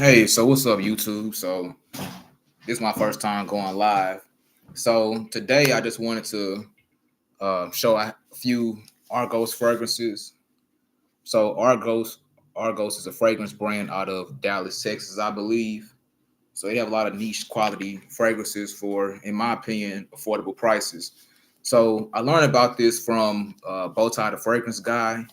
Hey, so what's up, YouTube? So this is my first time going live. So today I just wanted to show a few Argos fragrances. So Argos is a fragrance brand out of Dallas, Texas, I believe. So they have a lot of niche quality fragrances for, in my opinion, affordable prices. So I learned about this from Bowtie the Fragrance Guy.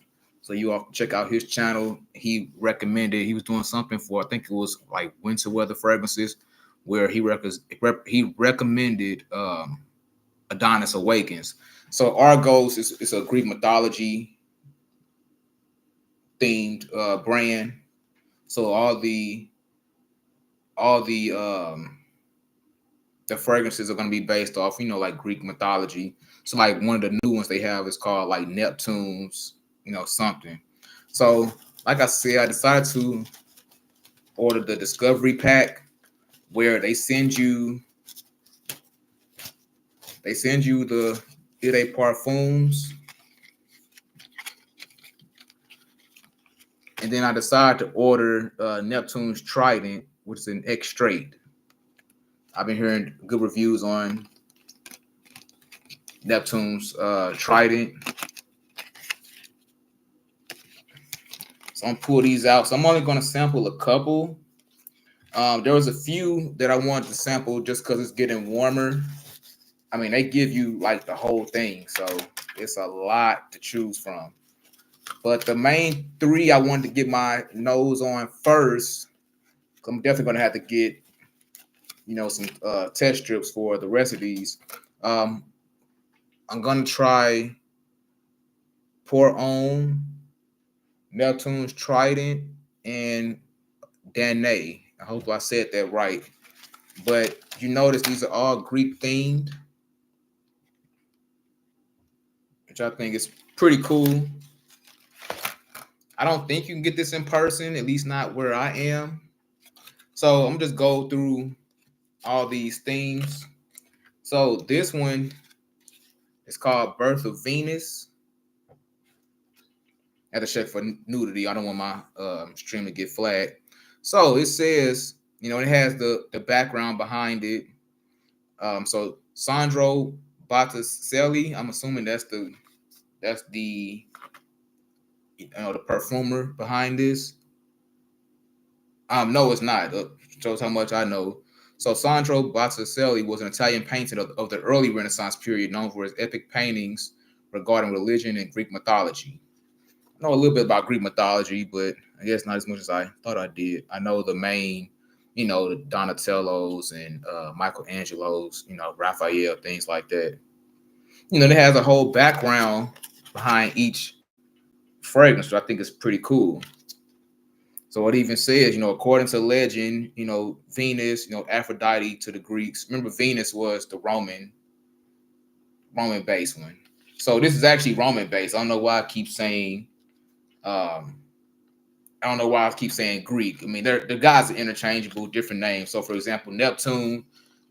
So you all can check out his channel. He was doing something for, I think it was like winter weather fragrances, where he recommended Adonis Awakens. So Argos is a Greek mythology themed brand. So all the fragrances are going to be based off, like Greek mythology. So like one of the new ones they have is called like Neptune's, something. So like I said, I decided to order the discovery pack where they send you the Ide parfums, and then I decided to order Neptune's Trident, which is an X straight. I've been hearing good reviews on Neptune's Trident. So I'm gonna pull these out. So I'm only gonna sample a couple. There was a few that I wanted to sample just because it's getting warmer. I mean, they give you like the whole thing, so it's a lot to choose from. But the main three I wanted to get my nose on first. I'm definitely gonna have to get some test strips for the rest of these. Um, I'm gonna try Pour On, Neptune's Trident, and Danae. I hope I said that right. But you notice these are all Greek themed, which I think is pretty cool. I don't think you can get this in person, at least not where I am. So I'm just go through all these themes. So this one is called Birth of Venus. I have to check for nudity. I don't want my stream to get flagged. So it says, it has the background behind it. So Sandro Botticelli, I'm assuming that's the the perfumer behind this. No, it's not. Shows how much I know. So Sandro Botticelli was an Italian painter of the early Renaissance period, known for his epic paintings regarding religion and Greek mythology. I know a little bit about Greek mythology, but I guess not as much as I thought I did. I know the main, the Donatellos and Michelangelo's, Raphael, things like that. It has a whole background behind each fragrance, which I think is pretty cool. So it even says, according to legend, Venus, Aphrodite to the Greeks. Remember, Venus was the Roman based one. So this is actually Roman based. I don't know why I keep saying um I don't know why I keep saying Greek. I mean, the guys are interchangeable, different names. So for example, Neptune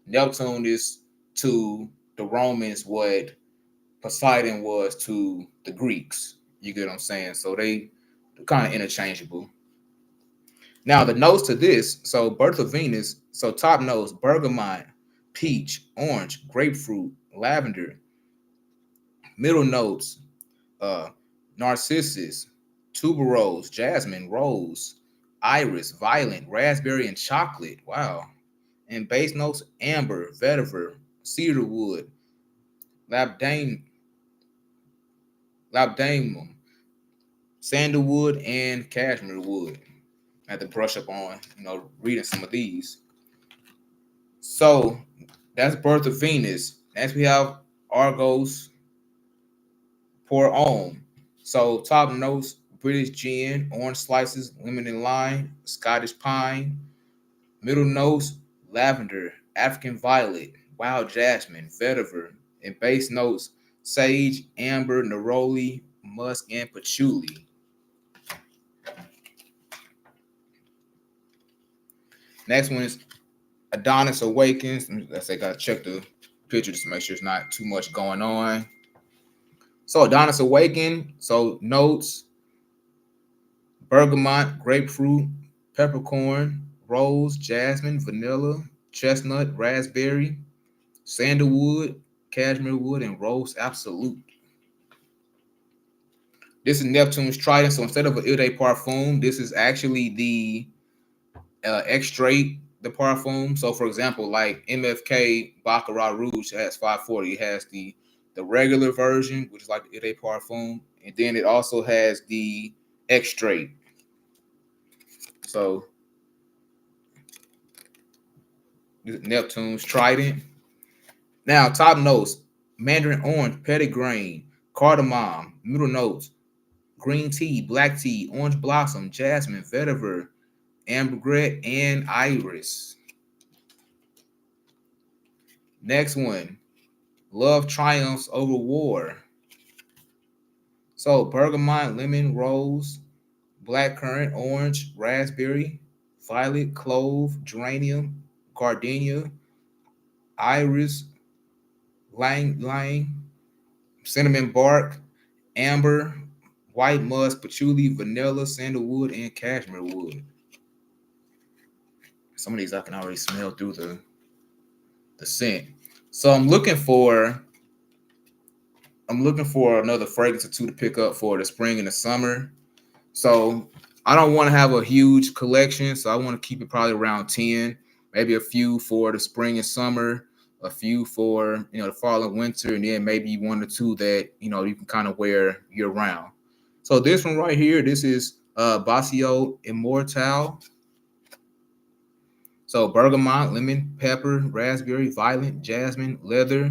is to the Romans what Poseidon was to the Greeks. You get what I'm saying? So they're kind of interchangeable. Now the notes to this, so Birth of Venus, so top notes, bergamot, peach, orange, grapefruit, lavender. Middle notes, uh, narcissus, tuberose, jasmine, rose, iris, violet, raspberry, and chocolate. Wow. And base notes, amber, vetiver, cedarwood, labdanum, labdanum, sandalwood, and cashmere wood. I had to brush up on, reading some of these. So that's Birth of Venus. Next we have Argos Pour On. So top notes: British gin, orange slices, lemon and lime, Scottish pine. Middle notes: lavender, African violet, wild jasmine, vetiver. And base notes: sage, amber, neroli, musk, and patchouli. Next one is Adonis Awakens. Let's say gotta check the picture just to make sure it's not too much going on. So Adonis Awaken. So notes: bergamot, grapefruit, peppercorn, rose, jasmine, vanilla, chestnut, raspberry, sandalwood, cashmere wood, and rose absolute. This is Neptune's Trident. So instead of an Eau de Parfum, this is actually the extrait the parfum. So for example, like MFK Baccarat Rouge has 540. It has the regular version, which is like the Eau de Parfum, and then it also has the extrait. So Neptune's Trident. Now top notes: mandarin orange, petitgrain, cardamom. Middle notes: green tea, black tea, orange blossom, jasmine, vetiver, ambergris, and iris. Next one: love triumphs over war. So bergamot, lemon, rose, blackcurrant, orange, raspberry, violet, clove, geranium, gardenia, iris, lang, cinnamon bark, amber, white musk, patchouli, vanilla, sandalwood, and cashmere wood. Some of these I can already smell through the scent. So I'm looking for another fragrance or two to pick up for the spring and the summer. So I don't want to have a huge collection. So I want to keep it probably around 10, maybe a few for the spring and summer, a few for the fall and winter, and then maybe one or two that you can kind of wear year round. So this one right here, this is Basio Immortal. So bergamot, lemon, pepper, raspberry, violet, jasmine, leather,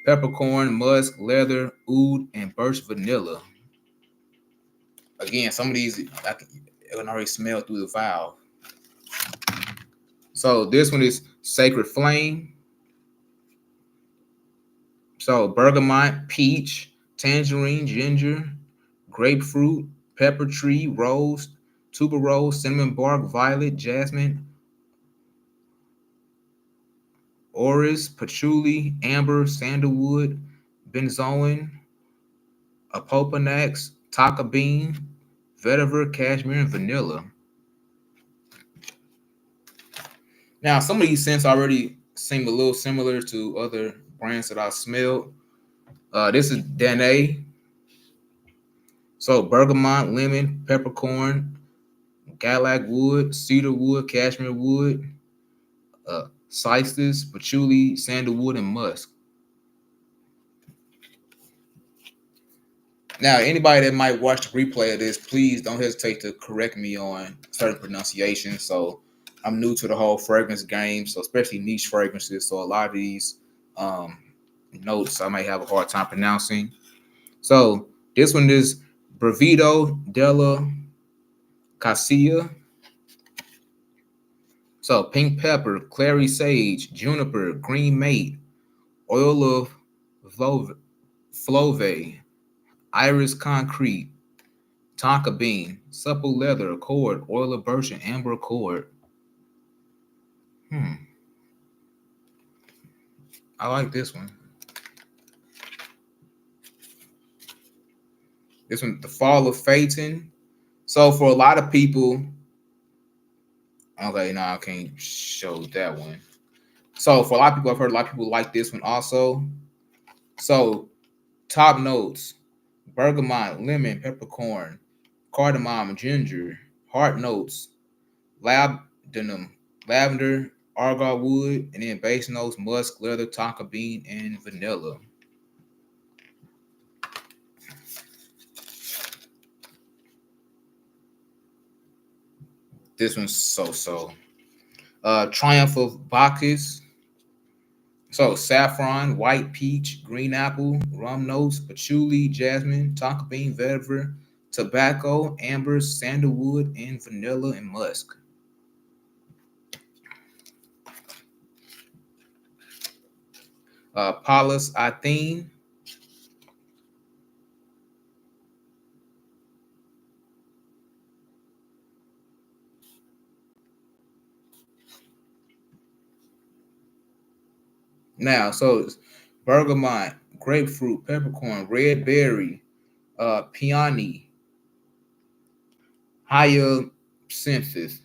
peppercorn, musk, leather, oud, and birch vanilla. Again, some of these I can already smell through the valve. So this one is Sacred Flame. So bergamot, peach, tangerine, ginger, grapefruit, pepper tree, rose, tuberose, cinnamon bark, violet, jasmine, orris, patchouli, amber, sandalwood, benzoin, apopanax, tonka bean, vetiver, cashmere, and vanilla. Now, some of these scents already seem a little similar to other brands that I smelled. This is Danae. So bergamot, lemon, peppercorn, Galac wood, cedar wood, cashmere wood, cistus, patchouli, sandalwood, and musk. Now, anybody that might watch the replay of this, please don't hesitate to correct me on certain pronunciations. So I'm new to the whole fragrance game, so especially niche fragrances. So a lot of these um, notes I might have a hard time pronouncing. So this one is Brevido della Cassia. So pink pepper, clary sage, juniper, green mate, oil of flove, iris concrete, tonka bean, supple leather, accord, oil of birch, and amber accord. I like this one. This one, the fall of Phaeton. So for a lot of people, okay, no, I can't show that one. So for a lot of people, I've heard a lot of people like this one also. So top notes: bergamot, lemon, peppercorn, cardamom, ginger. Heart notes: labdanum, lavender, argot wood, and then base notes: musk, leather, tonka bean, and vanilla. This one's so. Triumph of Bacchus. So saffron, white peach, green apple, rum notes, patchouli, jasmine, tonka bean, vetiver, tobacco, amber, sandalwood, and vanilla and musk. Paulus Athene. Now, so it's bergamot, grapefruit, peppercorn, red berry, peony, hyacinthus,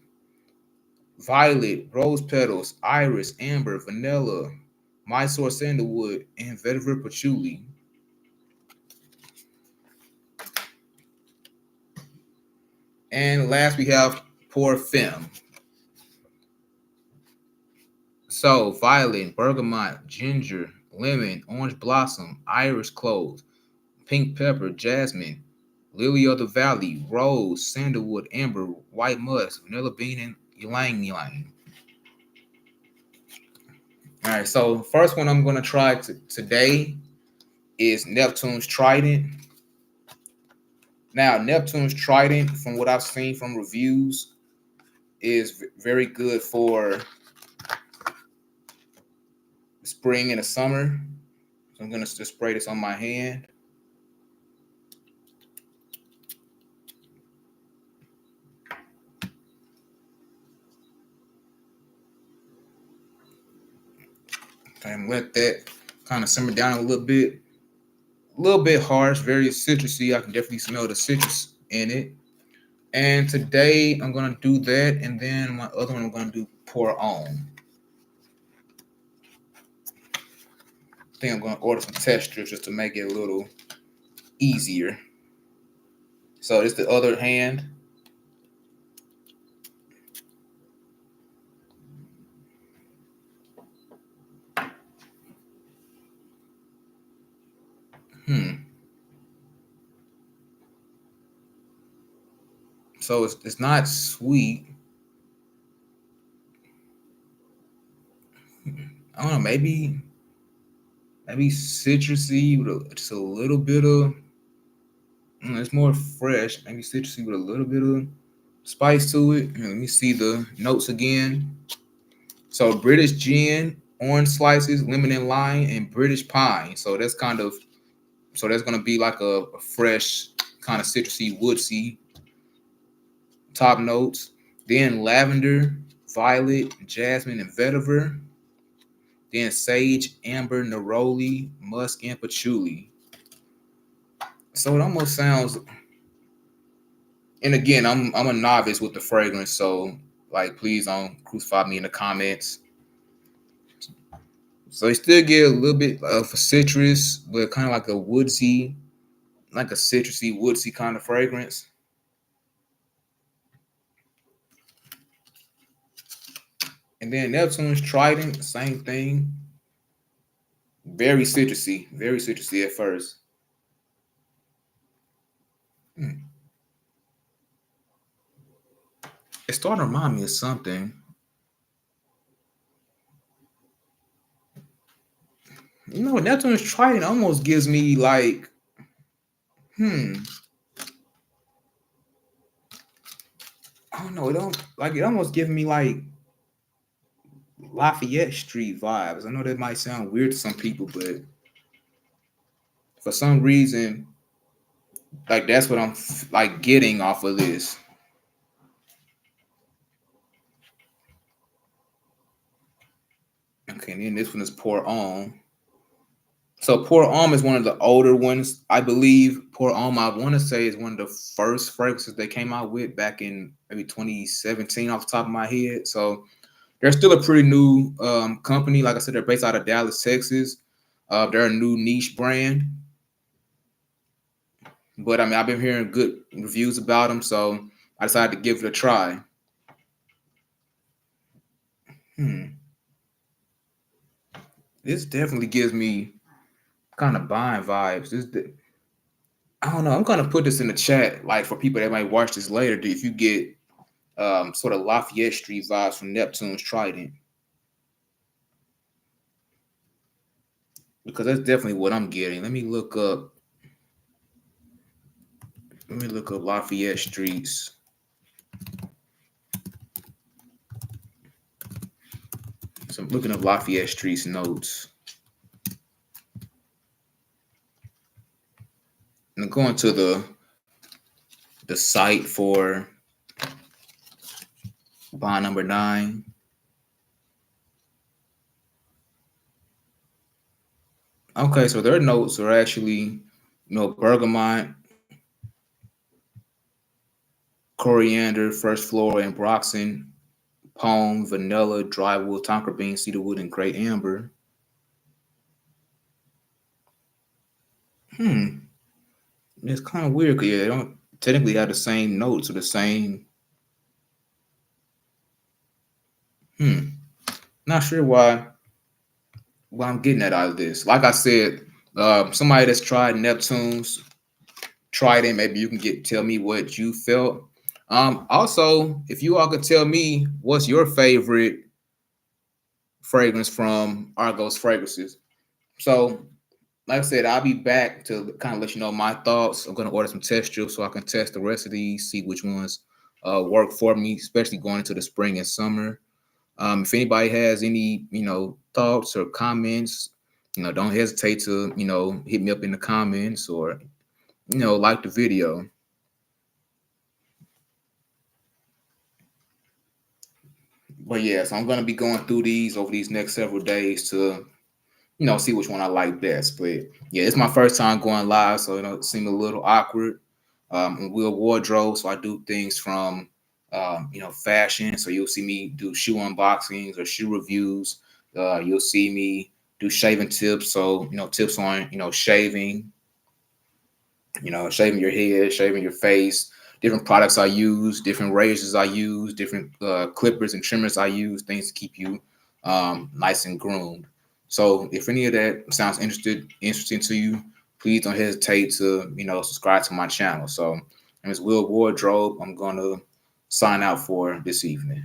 violet, rose petals, iris, amber, vanilla, Mysore sandalwood, and vetiver patchouli. And last we have Pour Femme. So violet, bergamot, ginger, lemon, orange blossom, iris cloves, pink pepper, jasmine, lily of the valley, rose, sandalwood, amber, white musk, vanilla bean, and ylang ylang. All right, so first one I'm gonna try today is Neptune's Trident. Now, Neptune's Trident, from what I've seen from reviews, is very good for spring and the summer. So I'm gonna just spray this on my hand. And let that kind of simmer down a little bit. A little bit harsh, very citrusy. I can definitely smell the citrus in it. And today I'm gonna do that, and then my other one I'm gonna do Pour Homme. I think I'm gonna order some test strips just to make it a little easier. So it's the other hand. So it's not sweet. I don't know, maybe citrusy with just a little bit of. It's more fresh. Maybe citrusy with a little bit of spice to it. Let me see the notes again. So British gin, orange slices, lemon and lime, and British pine. So that's gonna be like a fresh kind of citrusy, woodsy top notes. Then lavender, violet, jasmine, and vetiver. Then sage, amber, neroli, musk, and patchouli. So it almost sounds. And again, I'm a novice with the fragrance, so like please don't crucify me in the comments. So you still get a little bit of a citrus, but kind of like a woodsy, like a citrusy, woodsy kind of fragrance. And then Neptune's Trident, same thing. Very citrusy at first. It's starting to remind me of something. You know, Neptune's Trident almost gives me like, I don't know. It almost gives me like Lafayette Street vibes. I know that might sound weird to some people, but for some reason, like that's what I'm like getting off of this. Okay, and then this one is Pour Homme. So Pour Homme is one of the older ones, I believe. Pour Homme, I want to say, is one of the first fragrances they came out with back in maybe 2017, off the top of my head. So they're still a pretty new company. Like I said, they're based out of Dallas, Texas. They're a new niche brand. But I mean, I've been hearing good reviews about them, so I decided to give it a try. This definitely gives me kind of buying vibes. I don't know. I'm gonna put this in the chat, like for people that might watch this later. If you get sort of Lafayette Street vibes from Neptune's Trident, because that's definitely what I'm getting. Let me look up. Lafayette Streets. So I'm looking up Lafayette Streets notes. And I'm going to the site for bond number 9. Okay, so their notes are actually, bergamot, coriander, fresh floral, and broxin, Palm, vanilla, dry wood, tonka bean, cedar wood, and great amber. Hmm. It's kind of weird because yeah, they don't technically have the same notes or the same. Hmm. Not sure why I'm getting that out of this. Like I said, somebody that's tried Neptune's, tried it. Maybe you can tell me what you felt. Also, if you all could tell me what's your favorite fragrance from Argos Fragrances. So, like I said, I'll be back to kind of let you know my thoughts. I'm going to order some test strips so I can test the rest of these, see which ones work for me, especially going into the spring and summer. If anybody has any, thoughts or comments, don't hesitate to, hit me up in the comments or, like the video. But yeah, so I'm gonna be going through these over these next several days to, see which one I like best. But yeah, it's my first time going live, so it seem a little awkward. And we're wardrobe, so I do things from, fashion. So you'll see me do shoe unboxings or shoe reviews. You'll see me do shaving tips, so tips on shaving, shaving your head, shaving your face, different products I use, different razors I use, different clippers and trimmers I use, things to keep you nice and groomed. So if any of that sounds interesting to you, please don't hesitate to subscribe to my channel. So, and it's Will Wardrobe. I'm gonna sign out for this evening.